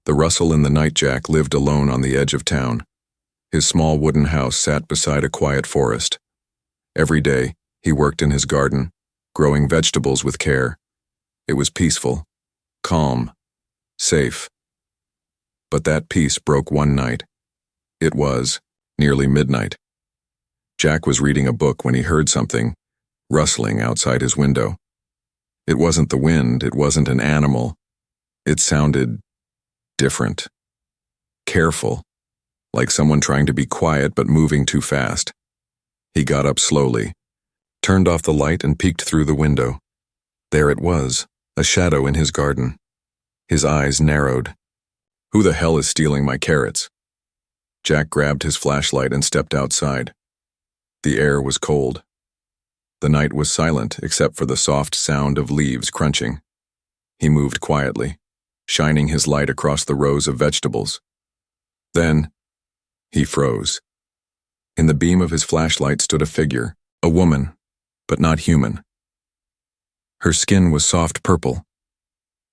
The Russell in the night Jack lived alone on the edge of town. His small wooden house sat beside a quiet forest. Every day, he worked in his garden, growing vegetables with care. It was peaceful, calm, safe. But that peace broke one night. It was nearly midnight. Jack was reading a book when he heard something rustling outside his window. It wasn't the wind, it wasn't an animal. It sounded different, careful, like someone trying to be quiet but moving too fast. He got up slowly, turned off the light and peeked through the window. There it was, a shadow in his garden. His eyes narrowed. Who the hell is stealing my carrots? Jack grabbed his flashlight and stepped outside. The air was cold. The night was silent except for the soft sound of leaves crunching. He moved quietly, shining his light across the rows of vegetables. Then, he froze. In the beam of his flashlight stood a figure, a woman, but not human. Her skin was soft purple.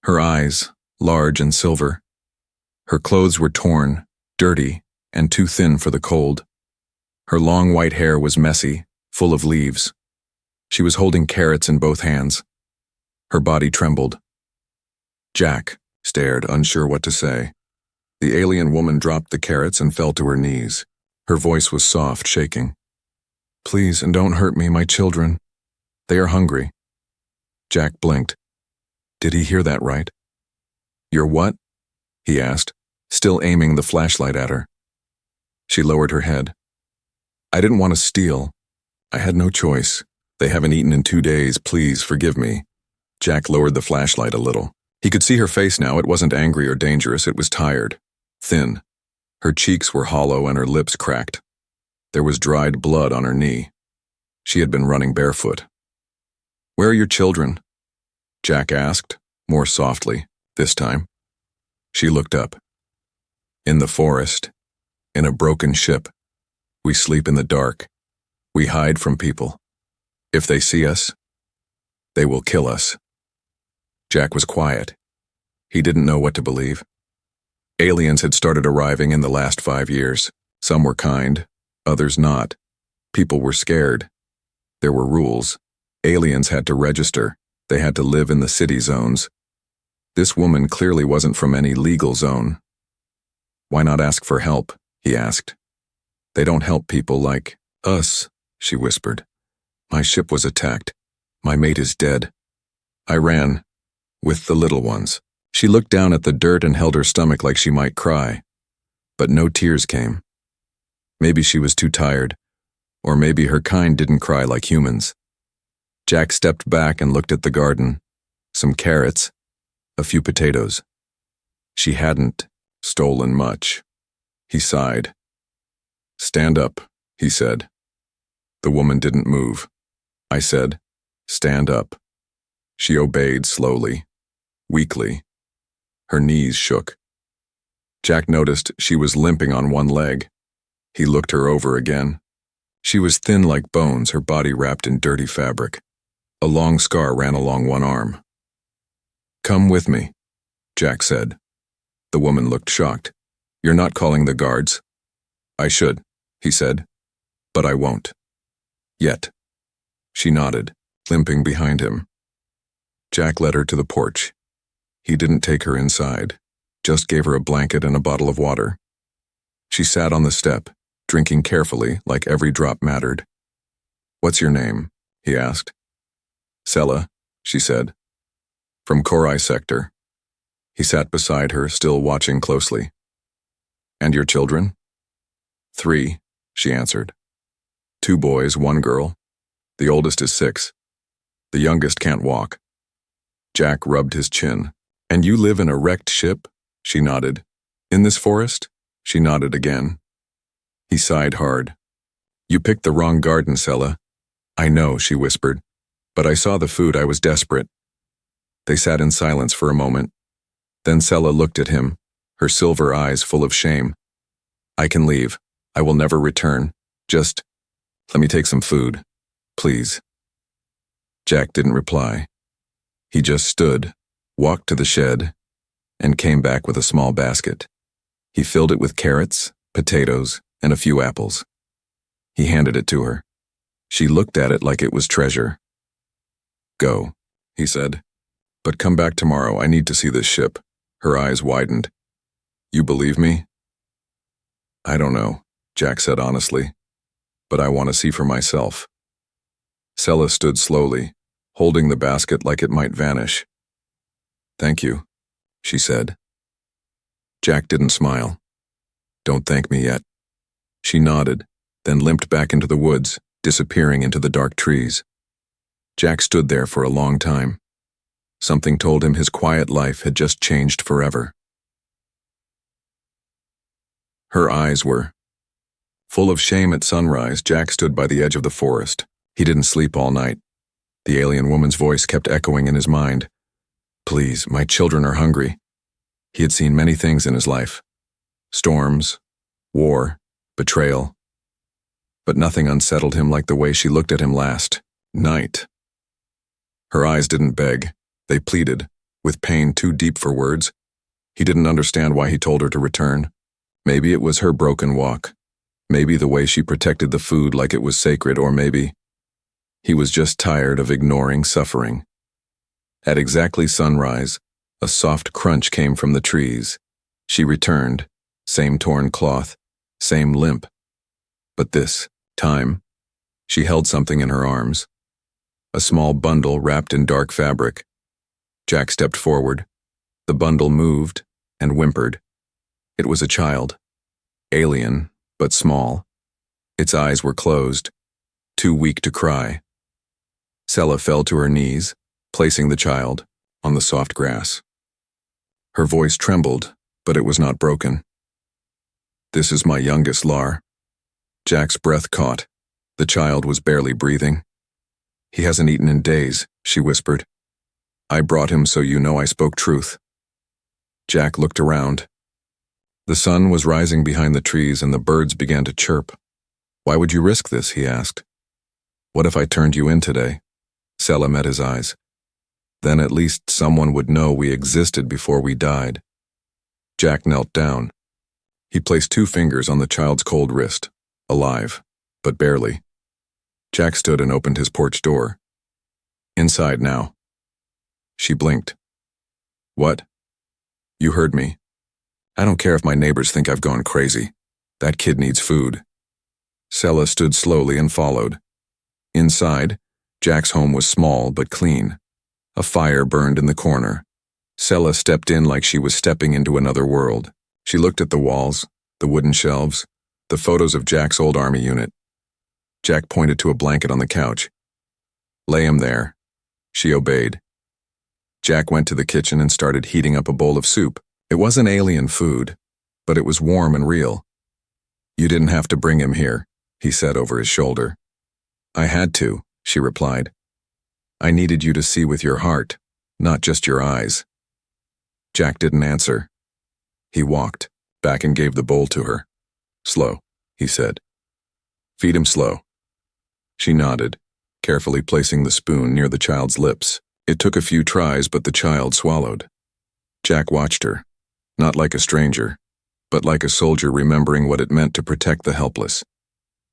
Her eyes, large and silver. Her clothes were torn, dirty, and too thin for the cold. Her long white hair was messy, full of leaves. She was holding carrots in both hands. Her body trembled. Jack stared, unsure what to say. The alien woman dropped the carrots and fell to her knees. Her voice was soft, shaking. "Please, and don't hurt me, my children. They are hungry." Jack blinked. Did he hear that right? "You're what?" he asked, still aiming the flashlight at her. She lowered her head. "I didn't want to steal. I had no choice. They haven't eaten in 2 days. Please forgive me." Jack lowered the flashlight a little. He could see her face now. It wasn't angry or dangerous. It was tired, thin. Her cheeks were hollow and her lips cracked. There was dried blood on her knee. She had been running barefoot. "Where are your children?" Jack asked, more softly, this time. She looked up. "In the forest, in a broken ship. We sleep in the dark. We hide from people. If they see us, they will kill us." Jack was quiet. He didn't know what to believe. Aliens had started arriving in the last 5 years. Some were kind, others not. People were scared. There were rules. Aliens had to register. They had to live in the city zones. This woman clearly wasn't from any legal zone. "Why not ask for help?" he asked. "They don't help people like us," she whispered. "My ship was attacked. My mate is dead. I ran with the little ones." She looked down at the dirt and held her stomach like she might cry. But no tears came. Maybe she was too tired, or maybe her kind didn't cry like humans. Jack stepped back and looked at the garden. Some carrots, a few potatoes. She hadn't stolen much. He sighed. "Stand up," he said. The woman didn't move. I said, "Stand up." She obeyed slowly, weakly. Her knees shook. Jack noticed she was limping on one leg. He looked her over again. She was thin like bones, her body wrapped in dirty fabric. A long scar ran along one arm. "Come with me," Jack said. The woman looked shocked. "You're not calling the guards?" "I should," he said, "but I won't. Yet." She nodded, limping behind him. Jack led her to the porch. He didn't take her inside, just gave her a blanket and a bottle of water. She sat on the step, drinking carefully, like every drop mattered. "What's your name?" he asked. "Sela," she said. "From Korai sector." He sat beside her, still watching closely. "And your children?" "3, she answered. 2 boys, 1 girl. The oldest is 6. The youngest can't walk." Jack rubbed his chin. "And you live in a wrecked ship?" She nodded. "In this forest?" She nodded again. He sighed hard. "You picked the wrong garden, Sela." "I know," she whispered. "But I saw the food. I was desperate." They sat in silence for a moment. Then Sela looked at him, her silver eyes full of shame. "I can leave. I will never return. Just let me take some food, please." Jack didn't reply. He just stood, walked to the shed, and came back with a small basket. He filled it with carrots, potatoes, and a few apples. He handed it to her. She looked at it like it was treasure. "Go," he said. "But come back tomorrow. I need to see this ship." Her eyes widened. "You believe me?" "I don't know," Jack said honestly, "but I want to see for myself." Sella stood slowly, holding the basket like it might vanish. "Thank you," she said. Jack didn't smile. "Don't thank me yet." She nodded, then limped back into the woods, disappearing into the dark trees. Jack stood there for a long time. Something told him his quiet life had just changed forever. Her eyes were full of shame. At sunrise, Jack stood by the edge of the forest. He didn't sleep all night. The alien woman's voice kept echoing in his mind. "Please, my children are hungry." He had seen many things in his life. Storms, war, betrayal. But nothing unsettled him like the way she looked at him last night. Her eyes didn't beg. They pleaded, with pain too deep for words. He didn't understand why he told her to return. Maybe it was her broken walk. Maybe the way she protected the food like it was sacred, or maybe he was just tired of ignoring suffering. At exactly sunrise, a soft crunch came from the trees. She returned, same torn cloth, same limp. But this time, she held something in her arms. A small bundle wrapped in dark fabric. Jack stepped forward. The bundle moved and whimpered. It was a child. Alien, but small. Its eyes were closed, too weak to cry. Sella fell to her knees, placing the child on the soft grass. Her voice trembled, but it was not broken. "This is my youngest, Lar." Jack's breath caught. The child was barely breathing. "He hasn't eaten in days," she whispered. "I brought him so you know I spoke truth." Jack looked around. The sun was rising behind the trees and the birds began to chirp. "Why would you risk this?" he asked. "What if I turned you in today?" Sella met his eyes. "Then at least someone would know we existed before we died." Jack knelt down. He placed 2 fingers on the child's cold wrist, alive, but barely. Jack stood and opened his porch door. "Inside now." She blinked. "What?" "You heard me. I don't care if my neighbors think I've gone crazy. That kid needs food." Sella stood slowly and followed. Inside, Jack's home was small but clean. A fire burned in the corner. Sella stepped in like she was stepping into another world. She looked at the walls, the wooden shelves, the photos of Jack's old army unit. Jack pointed to a blanket on the couch. "Lay him there." She obeyed. Jack went to the kitchen and started heating up a bowl of soup. It wasn't alien food, but it was warm and real. "You didn't have to bring him here," he said over his shoulder. "I had to," she replied. "I needed you to see with your heart, not just your eyes." Jack didn't answer. He walked back and gave the bowl to her. "Slow," he said. "Feed him slow." She nodded, carefully placing the spoon near the child's lips. It took a few tries, but the child swallowed. Jack watched her, not like a stranger, but like a soldier remembering what it meant to protect the helpless.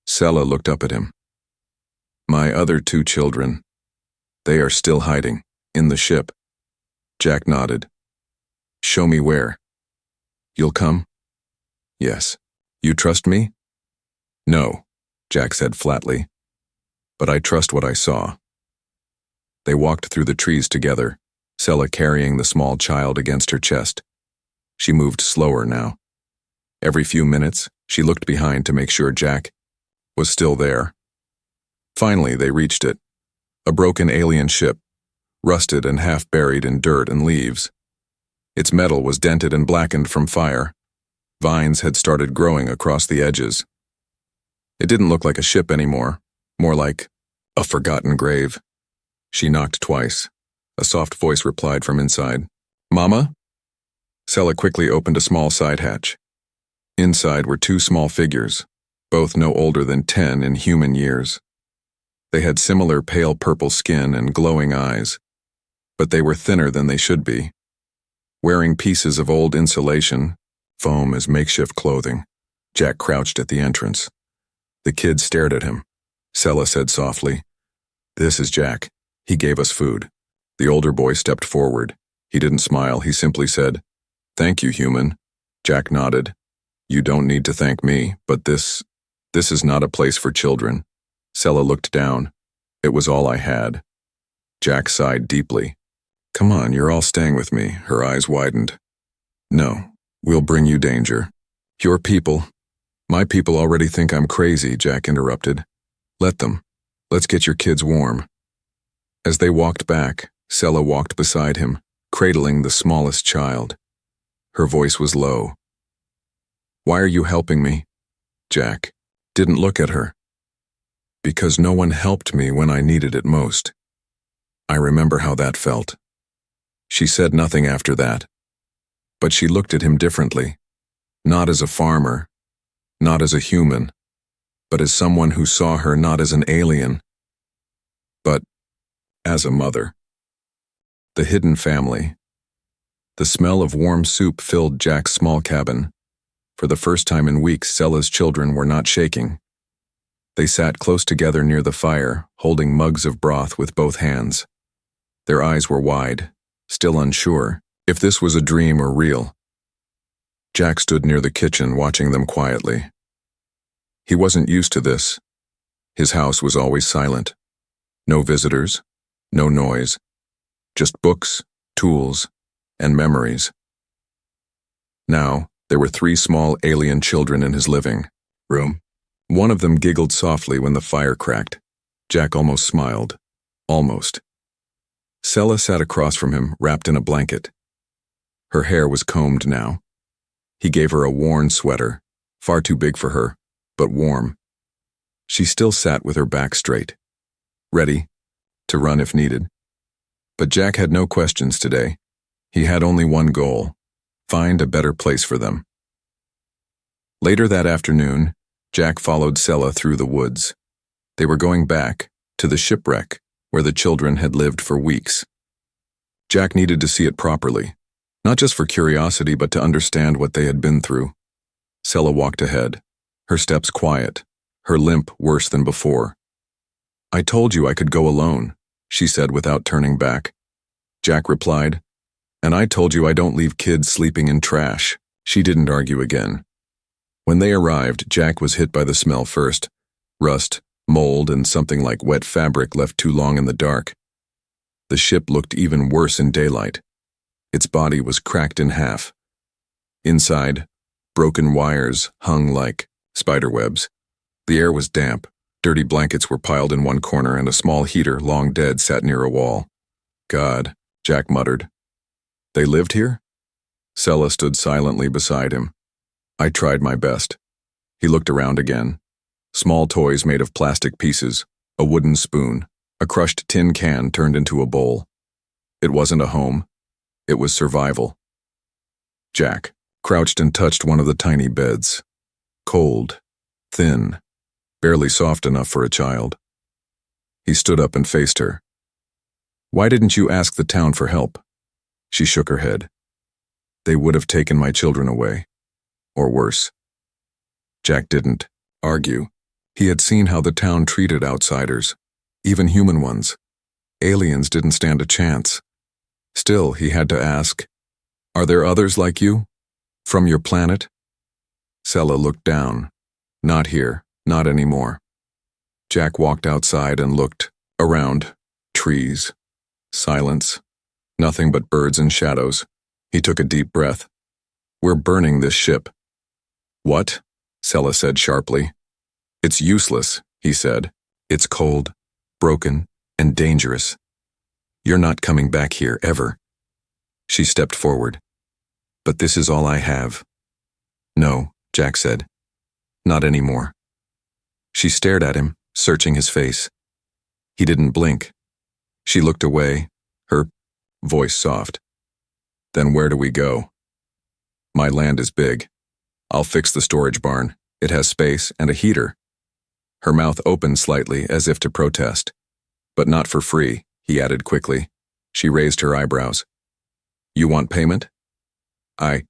Sella looked up at him. "My other 2 children. They are still hiding, in the ship." Jack nodded. "Show me where." "You'll come?" "Yes." "You trust me?" "No," Jack said flatly. "But I trust what I saw." They walked through the trees together, Sella carrying the small child against her chest. She moved slower now. Every few minutes, she looked behind to make sure Jack was still there. Finally, they reached it. A broken alien ship, rusted and half buried in dirt and leaves. Its metal was dented and blackened from fire. Vines had started growing across the edges. It didn't look like a ship anymore, more like a forgotten grave. She knocked twice. A soft voice replied from inside. "Mama?" Sella quickly opened a small side hatch. Inside were 2 small figures, both no older than 10 in human years. They had similar pale purple skin and glowing eyes, but they were thinner than they should be. Wearing pieces of old insulation, foam as makeshift clothing, Jack crouched at the entrance. The kids stared at him. Sella said softly, "This is Jack. He gave us food." The older boy stepped forward. He didn't smile. He simply said, "Thank you, human." Jack nodded. "You don't need to thank me, but this is not a place for children." Sella looked down. "It was all I had." Jack sighed deeply. "Come on, you're all staying with me." Her eyes widened. "No, we'll bring you danger. Your people—" "My people already think I'm crazy," Jack interrupted. "Let them. Let's get your kids warm." As they walked back, Sella walked beside him, cradling the smallest child. Her voice was low. "Why are you helping me?" Jack didn't look at her. "Because no one helped me when I needed it most. I remember how that felt." She said nothing after that. But she looked at him differently. Not as a farmer, not as a human, but as someone who saw her not as an alien, but as a mother. The hidden family. The smell of warm soup filled Jack's small cabin. For the first time in weeks, Sella's children were not shaking. They sat close together near the fire, holding mugs of broth with both hands. Their eyes were wide, still unsure if this was a dream or real. Jack stood near the kitchen, watching them quietly. He wasn't used to this. His house was always silent. No visitors, no noise, just books, tools, and memories. Now, there were 3 small alien children in his living room. One of them giggled softly when the fire cracked. Jack almost smiled. Almost. Sella sat across from him, wrapped in a blanket. Her hair was combed now. He gave her a worn sweater, far too big for her, but warm. She still sat with her back straight, ready to run if needed. But Jack had no questions today. He had only one goal: find a better place for them. Later that afternoon, Jack followed Sella through the woods. They were going back to the shipwreck where the children had lived for weeks. Jack needed to see it properly, not just for curiosity but to understand what they had been through. Sella walked ahead, her steps quiet, her limp worse than before. "I told you I could go alone," she said without turning back. Jack replied, "And I told you I don't leave kids sleeping in trash." She didn't argue again. When they arrived, Jack was hit by the smell first: rust, mold, and something like wet fabric left too long in the dark. The ship looked even worse in daylight. Its body was cracked in half. Inside, broken wires hung like spiderwebs. The air was damp. Dirty blankets were piled in one corner, and a small heater, long dead, sat near a wall. "God," Jack muttered. "They lived here?" Sella stood silently beside him. "I tried my best." He looked around again. Small toys made of plastic pieces, a wooden spoon, a crushed tin can turned into a bowl. It wasn't a home. It was survival. Jack crouched and touched one of the tiny beds. Cold, thin, barely soft enough for a child. He stood up and faced her. "Why didn't you ask the town for help?" She shook her head. "They would have taken my children away. Or worse." Jack didn't argue. He had seen how the town treated outsiders, even human ones. Aliens didn't stand a chance. Still, he had to ask, "Are there others like you? From your planet?" Sella looked down. "Not here, not anymore." Jack walked outside and looked around. Trees. Silence. Nothing but birds and shadows. He took a deep breath. "We're burning this ship." "What?" Sella said sharply. "It's useless," he said. "It's cold, broken, and dangerous. You're not coming back here, ever." She stepped forward. "But this is all I have." "No," Jack said. "Not anymore." She stared at him, searching his face. He didn't blink. She looked away, her voice soft. "Then where do we go?" "My land is big. I'll fix the storage barn. It has space and a heater." Her mouth opened slightly as if to protest. "But not for free," he added quickly. She raised her eyebrows. "You want payment?" I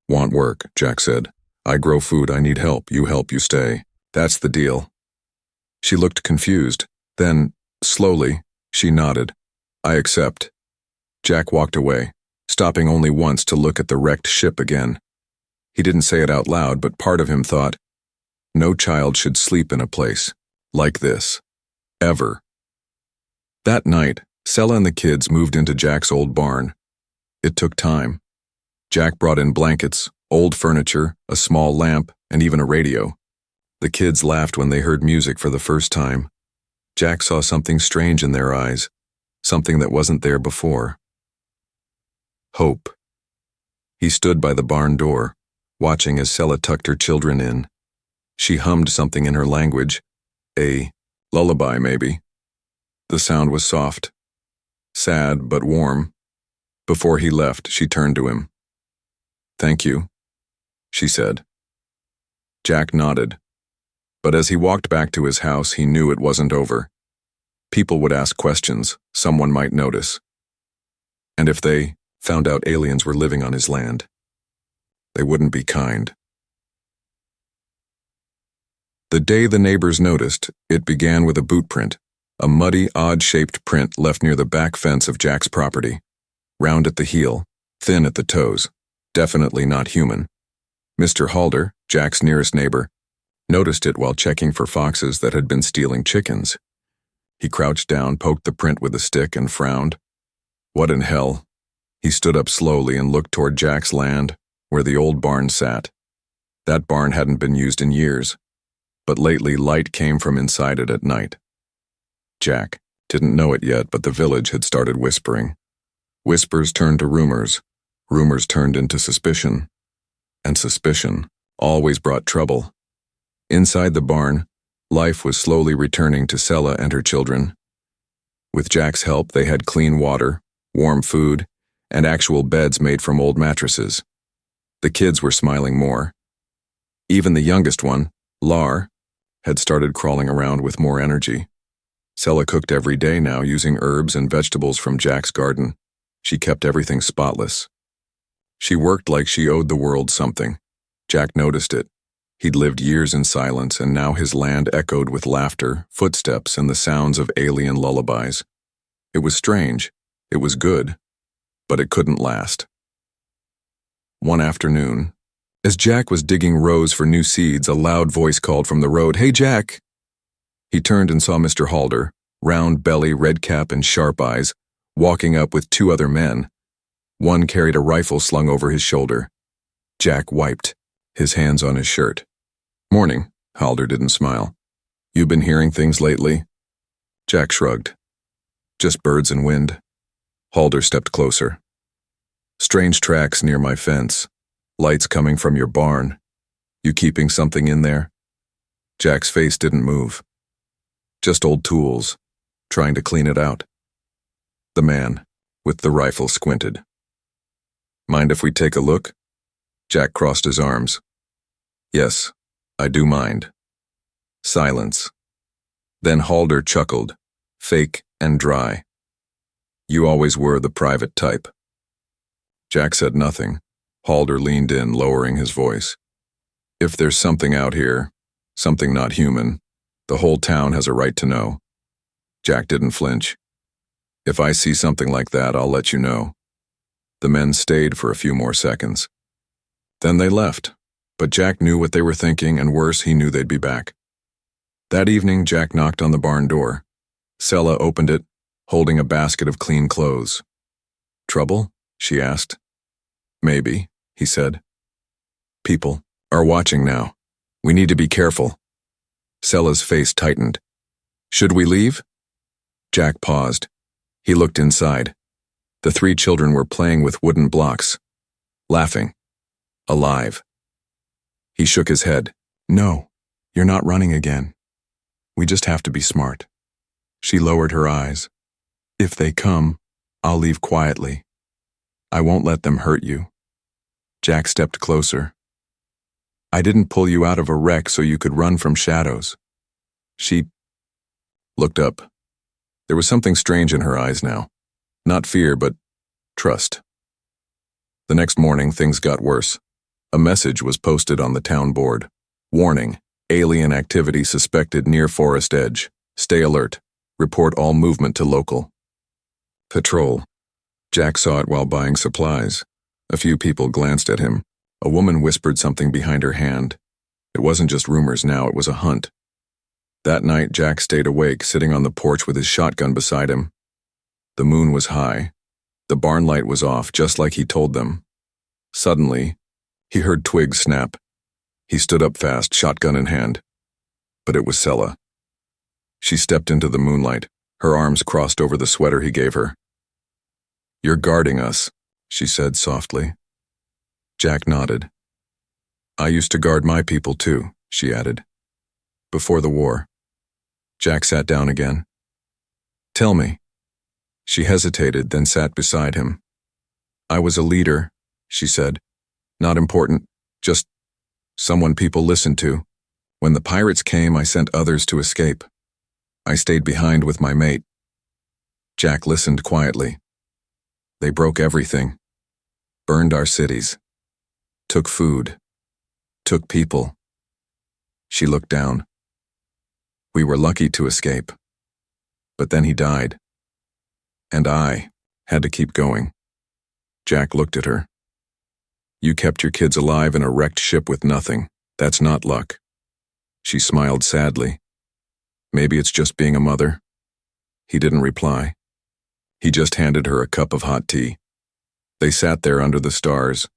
want work, Jack said. I grow food, I need help, you stay. That's the deal. She looked confused. Then, slowly, she nodded. I accept. Jack walked away, stopping only once to look at the wrecked ship again. He didn't say it out loud, but part of him thought, no child should sleep in a place like this. Ever. That night, Sela and the kids moved into Jack's old barn. It took time. Jack brought in blankets, old furniture, a small lamp, and even a radio. The kids laughed when they heard music for the first time. Jack saw something strange in their eyes, something that wasn't there before. Hope. He stood by the barn door, watching as Sela tucked her children in. She hummed something in her language, a lullaby maybe. The sound was soft, sad but warm. Before he left, she turned to him. Thank you, she said. Jack nodded. But as he walked back to his house, he knew it wasn't over. People would ask questions, someone might notice. And if they found out aliens were living on his land, they wouldn't be kind. The day the neighbors noticed, it began with a boot print, a muddy, odd-shaped print left near the back fence of Jack's property. Round at the heel, thin at the toes, definitely not human. Mr. Halder, Jack's nearest neighbor, noticed it while checking for foxes that had been stealing chickens. He crouched down, poked the print with a stick, and frowned. What in hell? He stood up slowly and looked toward Jack's land, where the old barn sat. That barn hadn't been used in years, but lately light came from inside it at night. Jack didn't know it yet, but the village had started whispering. Whispers turned to rumors. Rumors turned into suspicion. And suspicion always brought trouble. Inside the barn, life was slowly returning to Sela and her children. With Jack's help, they had clean water, warm food, and actual beds made from old mattresses. The kids were smiling more. Even the youngest one, Lar, had started crawling around with more energy. Sela cooked every day now using herbs and vegetables from Jack's garden. She kept everything spotless. She worked like she owed the world something. Jack noticed it. He'd lived years in silence, and now his land echoed with laughter, footsteps, and the sounds of alien lullabies. It was strange. It was good. But it couldn't last. One afternoon, as Jack was digging rows for new seeds, a loud voice called from the road, "Hey, Jack!" He turned and saw Mr. Halder, round belly, red cap, and sharp eyes, walking up with two other men. One carried a rifle slung over his shoulder. Jack wiped, his hands on his shirt. "Morning," Halder didn't smile. "You been hearing things lately?" Jack shrugged. "Just birds and wind." Halder stepped closer. "Strange tracks near my fence. Lights coming from your barn. You keeping something in there?" Jack's face didn't move. "Just old tools, trying to clean it out." The man with the rifle squinted. "Mind if we take a look?" Jack crossed his arms. "Yes, I do mind." Silence. Then Halder chuckled, fake and dry. "You always were the private type." Jack said nothing. Halder leaned in, lowering his voice. "If there's something out here, something not human, the whole town has a right to know." Jack didn't flinch. "If I see something like that, I'll let you know." The men stayed for a few more seconds. Then they left, but Jack knew what they were thinking, and worse, he knew they'd be back. That evening, Jack knocked on the barn door. Sela opened it, holding a basket of clean clothes. "Trouble?" she asked. "Maybe," he said. "People are watching now. We need to be careful." Sela's face tightened. "Should we leave?" Jack paused. He looked inside. The three children were playing with wooden blocks, laughing, alive. He shook his head. "No, you're not running again. We just have to be smart." She lowered her eyes. "If they come, I'll leave quietly. I won't let them hurt you." Jack stepped closer. "I didn't pull you out of a wreck so you could run from shadows." She looked up. There was something strange in her eyes now. Not fear, but trust. The next morning, things got worse. A message was posted on the town board. Warning, alien activity suspected near forest edge. Stay alert. Report all movement to local. Patrol. Jack saw it while buying supplies. A few people glanced at him. A woman whispered something behind her hand. It wasn't just rumors now, it was a hunt. That night, Jack stayed awake, sitting on the porch with his shotgun beside him. The moon was high. The barn light was off, just like he told them. Suddenly, he heard twigs snap. He stood up fast, shotgun in hand. But it was Sela. She stepped into the moonlight, her arms crossed over the sweater he gave her. "You're guarding us," she said softly. Jack nodded. "I used to guard my people too," she added. "Before the war." Jack sat down again. "Tell me." She hesitated, then sat beside him. "I was a leader," she said. "Not important, just someone people listened to. When the pirates came, I sent others to escape. I stayed behind with my mate." Jack listened quietly. "They broke everything. Burned our cities. Took food. Took people." She looked down. "We were lucky to escape. But then he died. And I had to keep going." Jack looked at her. "You kept your kids alive in a wrecked ship with nothing. That's not luck." She smiled sadly. "Maybe it's just being a mother." He didn't reply. He just handed her a cup of hot tea. They sat there under the stars,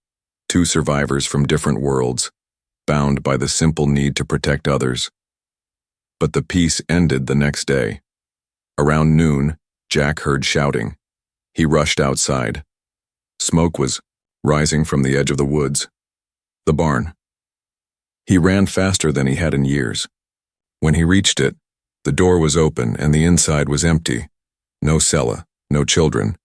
two survivors from different worlds, bound by the simple need to protect others. But the peace ended the next day. Around noon, Jack heard shouting. He rushed outside. Smoke was rising from the edge of the woods. The barn. He ran faster than he had in years. When he reached it, the door was open and the inside was empty. No Sela, no children.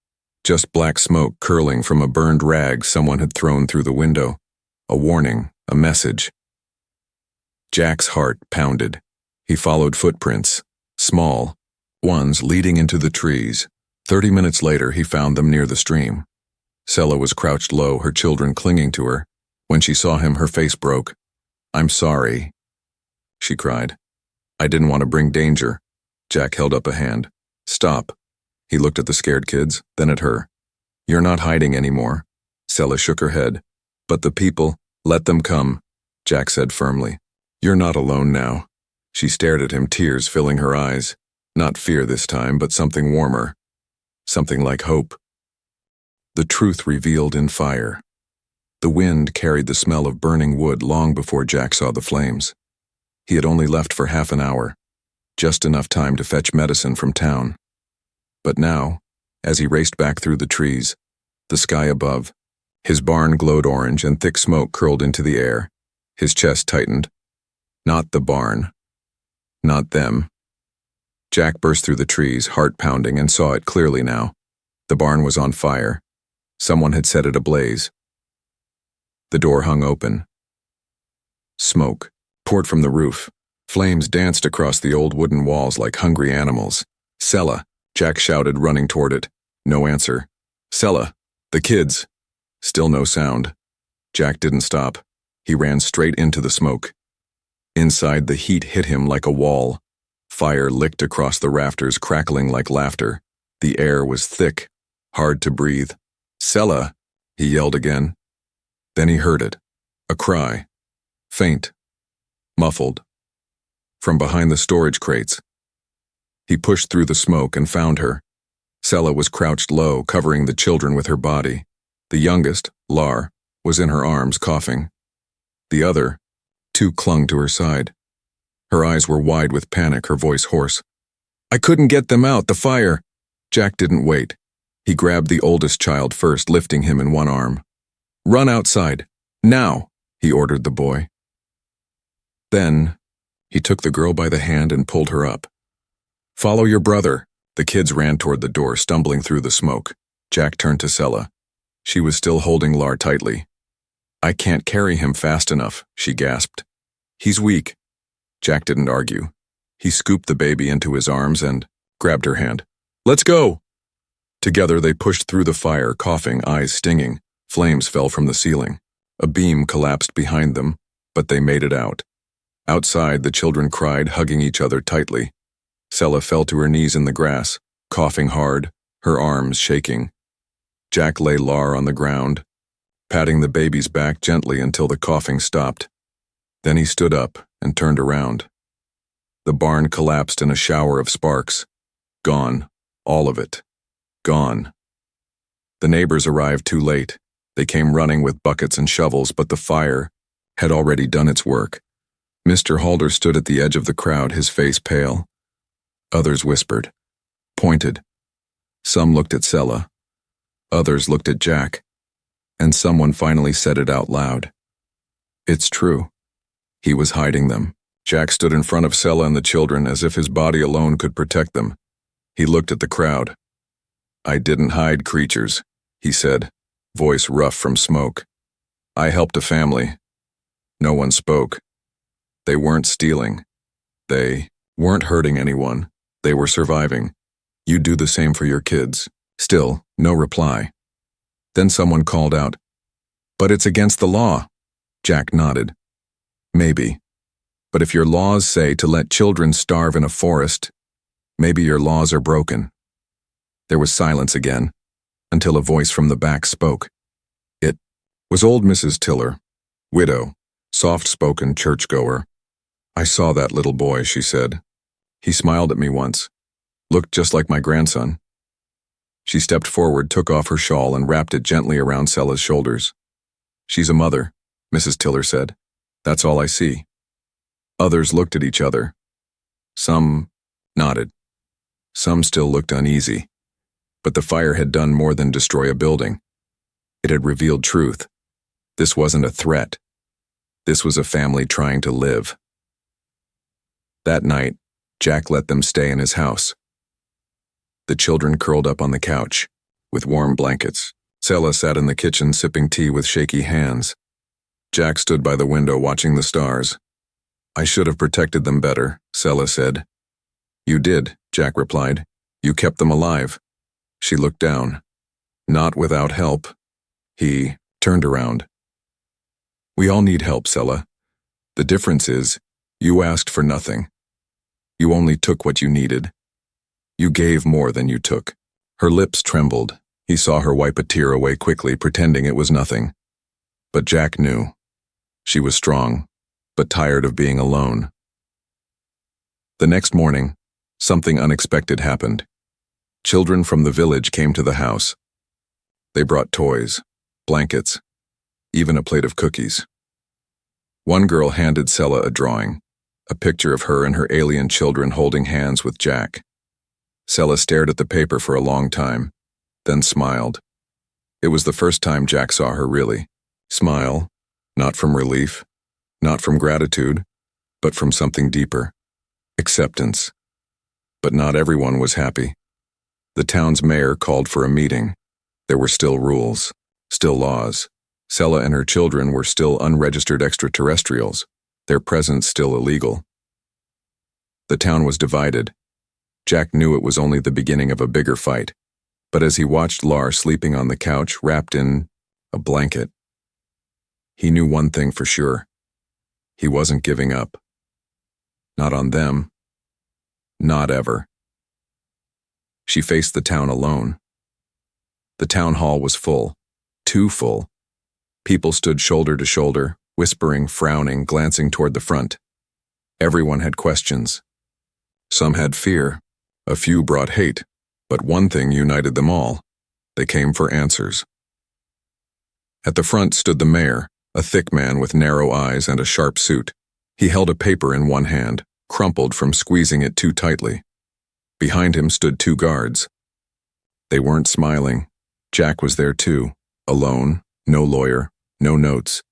Just black smoke curling from a burned rag someone had thrown through the window. A warning, a message. Jack's heart pounded. He followed footprints, small ones leading into the trees. 30 minutes later, he found them near the stream. Sela was crouched low, her children clinging to her. When she saw him, her face broke. "I'm sorry," she cried. "I didn't want to bring danger." Jack held up a hand. "Stop." He looked at the scared kids, then at her. "You're not hiding anymore." Sela shook her head. "But the people, let them come," Jack said firmly. "You're not alone now." She stared at him, tears filling her eyes. Not fear this time, but something warmer. Something like hope. The truth revealed in fire. The wind carried the smell of burning wood long before Jack saw the flames. He had only left for half an hour, just enough time to fetch medicine from town. But now, as he raced back through the trees, the sky above, his barn glowed orange and thick smoke curled into the air. His chest tightened. Not the barn. Not them. Jack burst through the trees, heart pounding, and saw it clearly now. The barn was on fire. Someone had set it ablaze. The door hung open. Smoke poured from the roof. Flames danced across the old wooden walls like hungry animals. "Sela," Jack shouted, running toward it. No answer. "Sela, the kids." Still no sound. Jack didn't stop. He ran straight into the smoke. Inside, the heat hit him like a wall. Fire licked across the rafters, crackling like laughter. The air was thick, hard to breathe. "Sela," he yelled again. Then he heard it. A cry. Faint. Muffled. From behind the storage crates. He pushed through the smoke and found her. Sela was crouched low, covering the children with her body. The youngest, Lar, was in her arms, coughing. The other, two, clung to her side. Her eyes were wide with panic, her voice hoarse. "I couldn't get them out, the fire." Jack didn't wait. He grabbed the oldest child first, lifting him in one arm. "Run outside. Now," he ordered the boy. Then, he took the girl by the hand and pulled her up. "Follow your brother." The kids ran toward the door, stumbling through the smoke. Jack turned to Sela. She was still holding Lar tightly. "I can't carry him fast enough," she gasped. "He's weak." Jack didn't argue. He scooped the baby into his arms and grabbed her hand. "Let's go!" Together they pushed through the fire, coughing, eyes stinging. Flames fell from the ceiling. A beam collapsed behind them, but they made it out. Outside, the children cried, hugging each other tightly. Sela fell to her knees in the grass, coughing hard, her arms shaking. Jack lay low on the ground, patting the baby's back gently until the coughing stopped. Then he stood up and turned around. The barn collapsed in a shower of sparks. Gone. All of it. Gone. The neighbors arrived too late. They came running with buckets and shovels, but the fire had already done its work. Mr. Halder stood at the edge of the crowd, his face pale. Others whispered, pointed. Some looked at Sela. Others looked at Jack. And someone finally said it out loud. It's true. He was hiding them. Jack stood in front of Sela and the children as if his body alone could protect them. He looked at the crowd. I didn't hide creatures, he said, voice rough from smoke. I helped a family. No one spoke. They weren't stealing. They weren't hurting anyone. They were surviving. You do the same for your kids. Still, no reply. Then someone called out, But it's against the law. Jack nodded. Maybe. But if your laws say to let children starve in a forest, maybe your laws are broken. There was silence again, until a voice from the back spoke. It was old Mrs. Tiller, widow, soft-spoken churchgoer. I saw that little boy, she said. He smiled at me once. Looked just like my grandson. She stepped forward, took off her shawl, and wrapped it gently around Sela's shoulders. She's a mother, Mrs. Tiller said. That's all I see. Others looked at each other. Some nodded. Some still looked uneasy. But the fire had done more than destroy a building. It had revealed truth. This wasn't a threat. This was a family trying to live. That night, Jack let them stay in his house. The children curled up on the couch, with warm blankets. Sela sat in the kitchen sipping tea with shaky hands. Jack stood by the window watching the stars. I should have protected them better, Sela said. You did, Jack replied. You kept them alive. She looked down. Not without help. He turned around. We all need help, Sela. The difference is, you asked for nothing. You only took what you needed. You gave more than you took. Her lips trembled. He saw her wipe a tear away quickly, pretending it was nothing. But Jack knew. She was strong, but tired of being alone. The next morning, something unexpected happened. Children from the village came to the house. They brought toys, blankets, even a plate of cookies. One girl handed Sela a drawing, a picture of her and her alien children holding hands with Jack. Sela stared at the paper for a long time, then smiled. It was the first time Jack saw her really smile, not from relief, not from gratitude, but from something deeper. Acceptance. But not everyone was happy. The town's mayor called for a meeting. There were still rules, still laws. Sela and her children were still unregistered extraterrestrials, their presence still illegal. The town was divided. Jack knew it was only the beginning of a bigger fight, but as he watched Lar sleeping on the couch wrapped in a blanket, he knew one thing for sure. He wasn't giving up. Not on them. Not ever. She faced the town alone. The town hall was full, too full. People stood shoulder to shoulder, whispering, frowning, glancing toward the front. Everyone had questions. Some had fear. A few brought hate. But one thing united them all. They came for answers. At the front stood the mayor, a thick man with narrow eyes and a sharp suit. He held a paper in one hand, crumpled from squeezing it too tightly. Behind him stood two guards. They weren't smiling. Jack was there too, alone, no lawyer, no notes.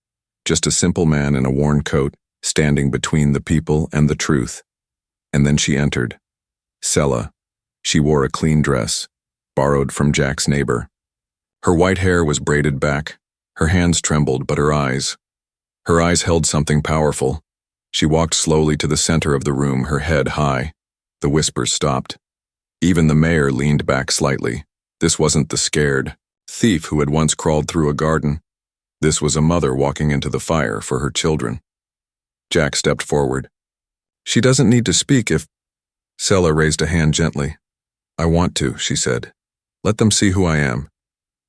Just a simple man in a worn coat, standing between the people and the truth. And then she entered. Sela. She wore a clean dress, borrowed from Jack's neighbor. Her white hair was braided back. Her hands trembled, but her eyes held something powerful. She walked slowly to the center of the room, her head high. The whispers stopped. Even the mayor leaned back slightly. This wasn't the scared, thief who had once crawled through a garden. This was a mother walking into the fire for her children. Jack stepped forward. She doesn't need to speak if... Sela raised a hand gently. I want to, she said. Let them see who I am.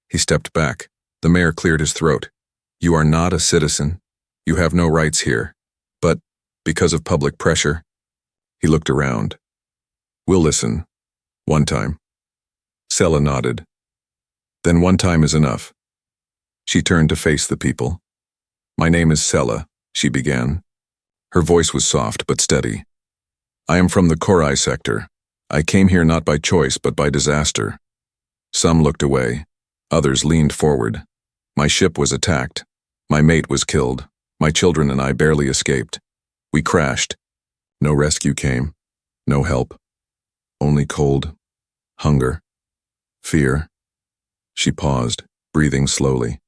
He stepped back. The mayor cleared his throat. You are not a citizen. You have no rights here. But, because of public pressure... He looked around. We'll listen. One time. Sela nodded. Then one time is enough. She turned to face the people. My name is Sela, she began. Her voice was soft but steady. I am from the Korai sector. I came here not by choice but by disaster. Some looked away. Others leaned forward. My ship was attacked. My mate was killed. My children and I barely escaped. We crashed. No rescue came. No help. Only cold. Hunger. Fear. She paused, breathing slowly.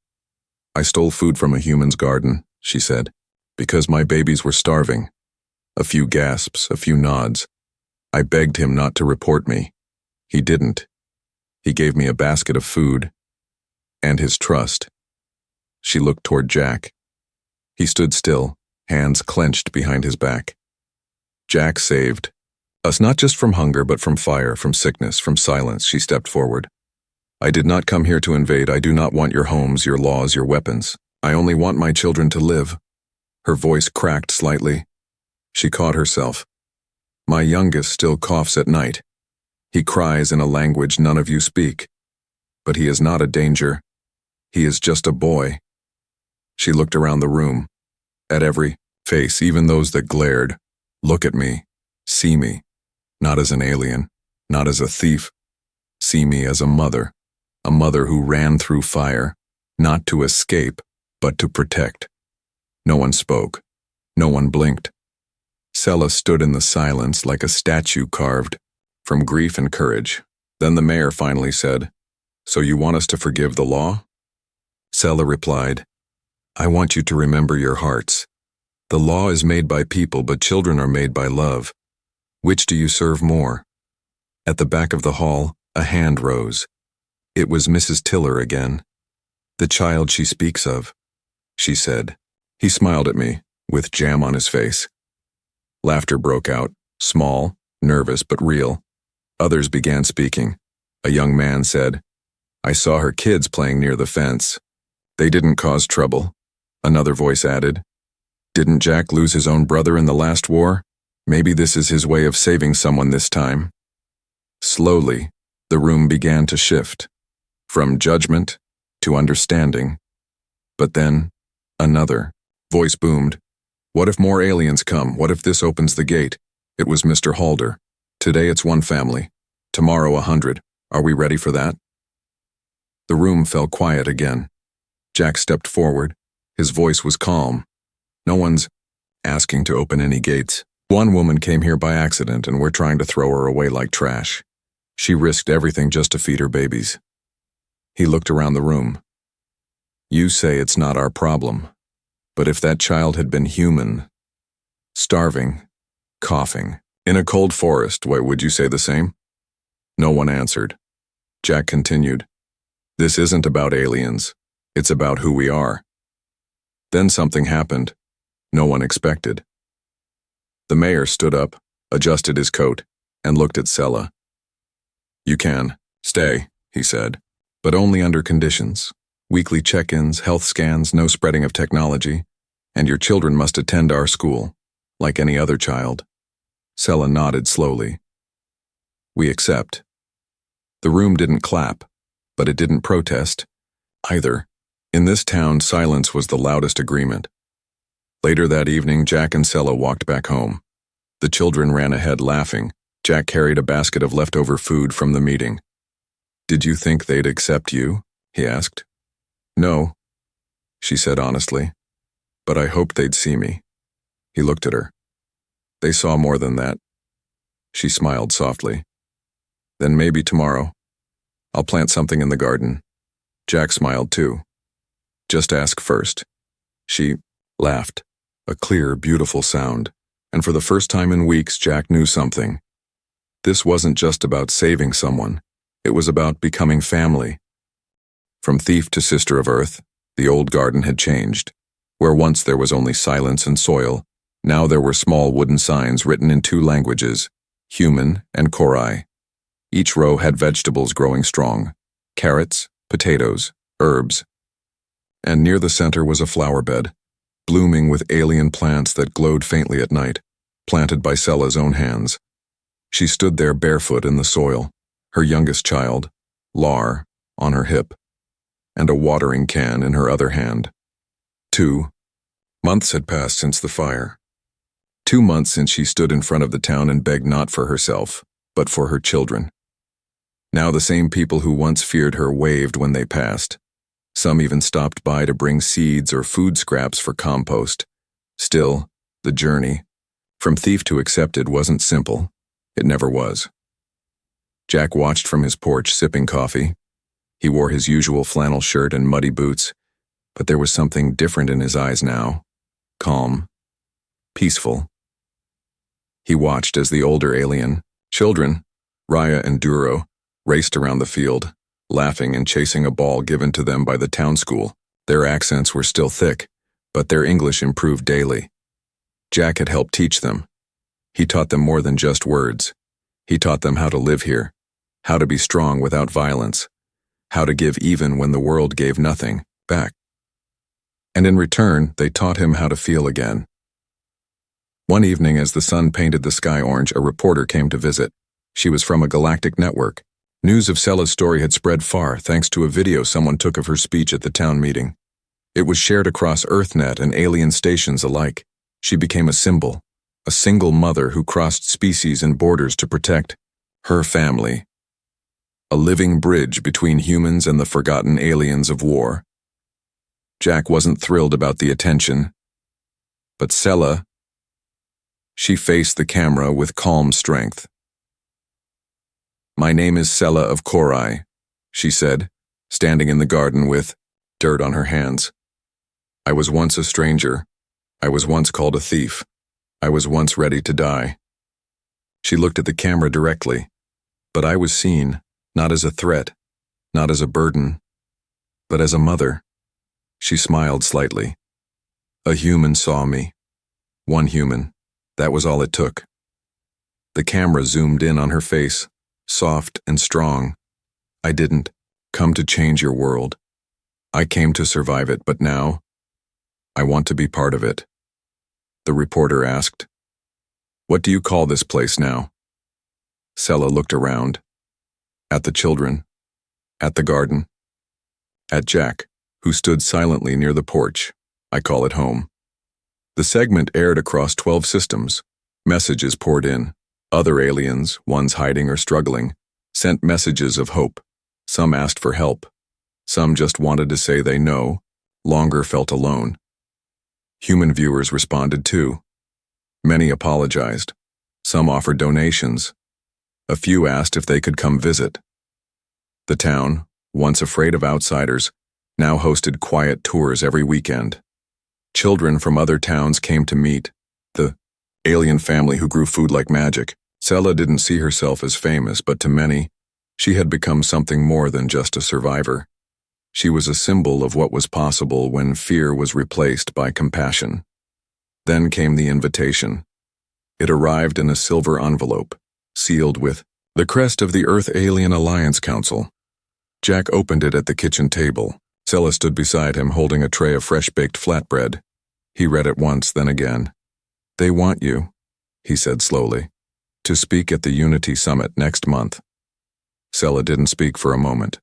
I stole food from a human's garden, she said, because my babies were starving. A few gasps, a few nods. I begged him not to report me. He didn't. He gave me a basket of food. And his trust. She looked toward Jack. He stood still, hands clenched behind his back. Jack saved us not just from hunger, but from fire, from sickness, from silence. She stepped forward. I did not come here to invade. I do not want your homes, your laws, your weapons. I only want my children to live. Her voice cracked slightly. She caught herself. My youngest still coughs at night. He cries in a language none of you speak. But he is not a danger. He is just a boy. She looked around the room. At every face, even those that glared. Look at me. See me. Not as an alien. Not as a thief. See me as a mother. A mother who ran through fire, not to escape, but to protect. No one spoke. No one blinked. Sela stood in the silence like a statue carved from grief and courage. Then the mayor finally said, So you want us to forgive the law? Sela replied, I want you to remember your hearts. The law is made by people, but children are made by love. Which do you serve more? At the back of the hall, a hand rose. It was Mrs. Tiller again. The child she speaks of, she said. He smiled at me, with jam on his face. Laughter broke out, small, nervous, but real. Others began speaking. A young man said, I saw her kids playing near the fence. They didn't cause trouble. Another voice added, Didn't Jack lose his own brother in the last war? Maybe this is his way of saving someone this time. Slowly, the room began to shift. From judgment to understanding. But then, another voice boomed. What if more aliens come? What if this opens the gate? It was Mr. Halder. Today it's one family. Tomorrow 100. Are we ready for that? The room fell quiet again. Jack stepped forward. His voice was calm. No one's asking to open any gates. One woman came here by accident and we're trying to throw her away like trash. She risked everything just to feed her babies. He looked around the room. You say it's not our problem. But if that child had been human, starving, coughing, in a cold forest, would you say the same? No one answered. Jack continued. This isn't about aliens. It's about who we are. Then something happened. No one expected. The mayor stood up, adjusted his coat, and looked at Sela. You can stay, he said, but only under conditions. Weekly check-ins, health scans, no spreading of technology, and your children must attend our school, like any other child. Sela nodded slowly. We accept. The room didn't clap, but it didn't protest either. In this town, silence was the loudest agreement. Later that evening, Jack and Sela walked back home. The children ran ahead laughing. Jack carried a basket of leftover food from the meeting. Did you think they'd accept you? He asked. No, she said honestly, but I hoped they'd see me. He looked at her. They saw more than that. She smiled softly. Then maybe tomorrow. I'll plant something in the garden. Jack smiled too. Just ask first. She laughed, a clear, beautiful sound, and for the first time in weeks, Jack knew something. This wasn't just about saving someone. It was about becoming family. From thief to sister of Earth, the old garden had changed. Where once there was only silence and soil, now there were small wooden signs written in two languages, human and Korai. Each row had vegetables growing strong, carrots, potatoes, herbs. And near the center was a flower bed, blooming with alien plants that glowed faintly at night, planted by Sella's own hands. She stood there barefoot in the soil, her youngest child, Lar, on her hip, and a watering can in her other hand. 2 months had passed since the fire. 2 months since she stood in front of the town and begged not for herself, but for her children. Now the same people who once feared her waved when they passed. Some even stopped by to bring seeds or food scraps for compost. Still, the journey, from thief to accepted, wasn't simple. It never was. Jack watched from his porch, sipping coffee. He wore his usual flannel shirt and muddy boots, but there was something different in his eyes now. Calm. Peaceful. He watched as the older alien, children, Raya and Duro, raced around the field, laughing and chasing a ball given to them by the town school. Their accents were still thick, but their English improved daily. Jack had helped teach them. He taught them more than just words. He taught them how to live here, how to be strong without violence, how to give even when the world gave nothing back. And in return, they taught him how to feel again. One evening, as the sun painted the sky orange, a reporter came to visit. She was from a galactic network. News of Sella's story had spread far thanks to a video someone took of her speech at the town meeting. It was shared across EarthNet and alien stations alike. She became a symbol, a single mother who crossed species and borders to protect her family. A living bridge between humans and the forgotten aliens of war. Jack wasn't thrilled about the attention, but Sella, she faced the camera with calm strength. "My name is Sella of Korai," she said, standing in the garden with dirt on her hands. "I was once a stranger. I was once called a thief. I was once ready to die." She looked at the camera directly, but I was seen, not as a threat, not as a burden, but as a mother. She smiled slightly. A human saw me. One human. That was all it took. The camera zoomed in on her face, soft and strong. "I didn't come to change your world. I came to survive it, but now, I want to be part of it." The reporter asked, "What do you call this place now?" Sella looked around. At the children. At the garden. At Jack, who stood silently near the porch. "I call it home." The segment aired across 12 systems. Messages poured in. Other aliens, ones hiding or struggling, sent messages of hope. Some asked for help. Some just wanted to say they no longer felt alone. Human viewers responded too. Many apologized. Some offered donations. A few asked if they could come visit. The town, once afraid of outsiders, now hosted quiet tours every weekend. Children from other towns came to meet the alien family who grew food like magic. Sella didn't see herself as famous, but to many, she had become something more than just a survivor. She was a symbol of what was possible when fear was replaced by compassion. Then came the invitation. It arrived in a silver envelope, sealed with the crest of the Earth Alien Alliance Council. Jack opened it at the kitchen table. Sella stood beside him, holding a tray of fresh-baked flatbread. He read it once, then again. "They want you," he said slowly, "to speak at the Unity Summit next month." Sella didn't speak for a moment.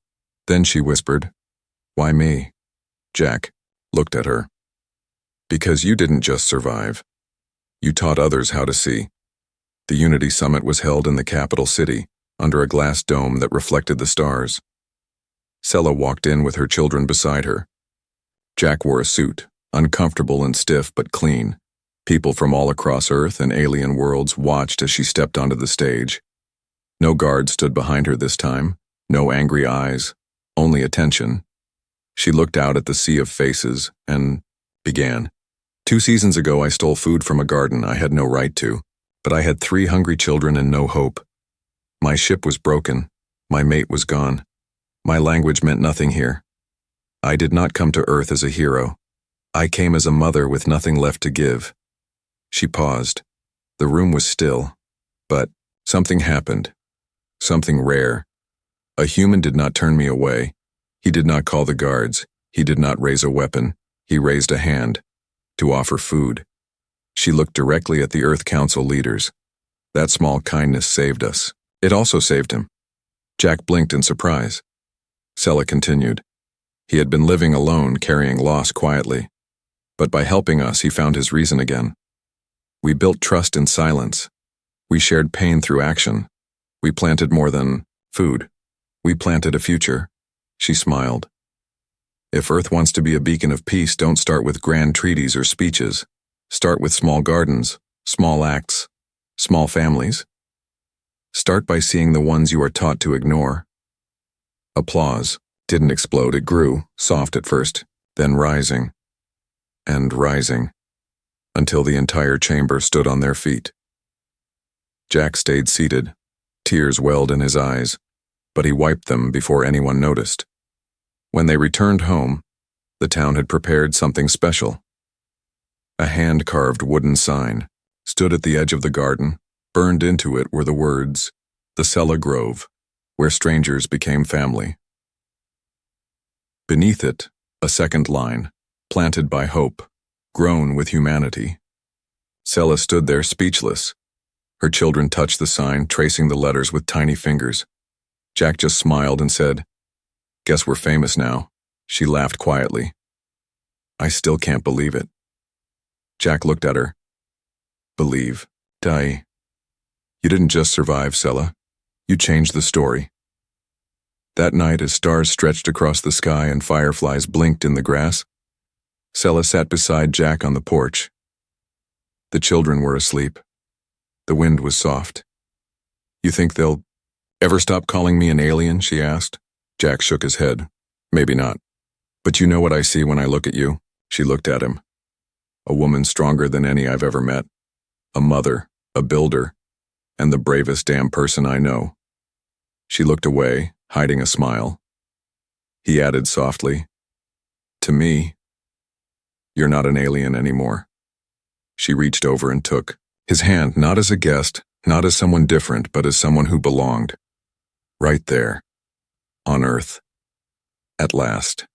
Then she whispered, "Why me?" Jack looked at her. "Because you didn't just survive. You taught others how to see." The Unity Summit was held in the capital city, under a glass dome that reflected the stars. Sella walked in with her children beside her. Jack wore a suit, uncomfortable and stiff but clean. People from all across Earth and alien worlds watched as she stepped onto the stage. No guard stood behind her this time, no angry eyes, only attention. She looked out at the sea of faces and began. "2 seasons ago I stole food from a garden I had no right to, but I had 3 hungry children and no hope. My ship was broken. My mate was gone. My language meant nothing here. I did not come to Earth as a hero. I came as a mother with nothing left to give. She paused. The room was still, but something happened. Something rare. A human did not turn me away. He did not call the guards. He did not raise a weapon. He raised a hand to offer food. She looked directly at the Earth Council leaders. That small kindness saved us. It also saved him. Jack blinked in surprise. Sela continued. He had been living alone, carrying loss quietly. But by helping us, he found his reason again. We built trust in silence. We shared pain through action. We planted more than food. We planted a future. She smiled. If Earth wants to be a beacon of peace, don't start with grand treaties or speeches. Start with small gardens, small acts, small families. Start by seeing the ones you are taught to ignore. Applause didn't explode. It grew, soft at first, then rising, and rising, until the entire chamber stood on their feet. Jack stayed seated. Tears welled in his eyes, but he wiped them before anyone noticed. When they returned home, the town had prepared something special. A hand-carved wooden sign stood at the edge of the garden. Burned into it were the words, "The Sela Grove, where strangers became family." Beneath it, a second line, planted by hope, grown with humanity. Sela stood there speechless. Her children touched the sign, tracing the letters with tiny fingers. Jack just smiled and said, "Guess we're famous now." She laughed quietly. "I still can't believe it." Jack looked at her. "Believe, Dai. You didn't just survive, Sela. You changed the story." That night, as stars stretched across the sky and fireflies blinked in the grass, Sela sat beside Jack on the porch. The children were asleep. The wind was soft. "You think they'll ever stop calling me an alien?" she asked. Jack shook his head. "Maybe not. But you know what I see when I look at you?" She looked at him. "A woman stronger than any I've ever met. A mother, a builder, and the bravest damn person I know." She looked away, hiding a smile. He added softly, "To me, you're not an alien anymore." She reached over and took his hand, not as a guest, not as someone different, but as someone who belonged. Right there, on Earth, at last.